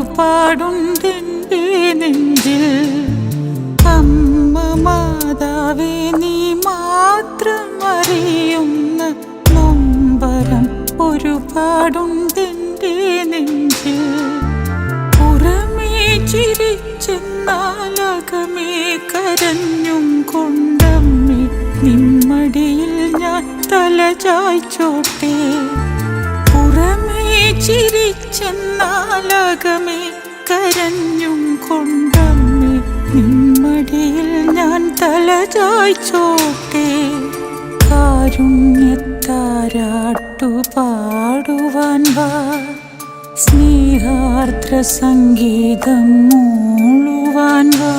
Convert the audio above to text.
ഒരുപാടുണ്ടെൻ്റെ നെഞ്ചിൽ. അമ്മ മാതാവേ, നീ മാത്രം അറിയുന്ന നൊമ്പരം ഒരുപാടുണ്ടെൻ്റെ നെഞ്ചിൽ. പുറമേ ചിരിച്ചെന്നാലകമേ കരഞ്ഞും കൊണ്ടമ്മേ, നിമ്മടിയിൽ ഞാൻ തല ചായ്ച്ചോട്ടെ. പുറമേ ചിരിച്ചെന്നാലകമേ കരഞ്ഞും കൊണ്ടമ്മേ, നിമ്മടിയിൽ ഞാൻ തല ചായ്ച്ചോട്ടെ. കാരുണ്യത്താരാട്ടു പാടുവാൻ വാ, സ്നേഹാർദ്ര സംഗീതം മൂളുവാൻ വാ.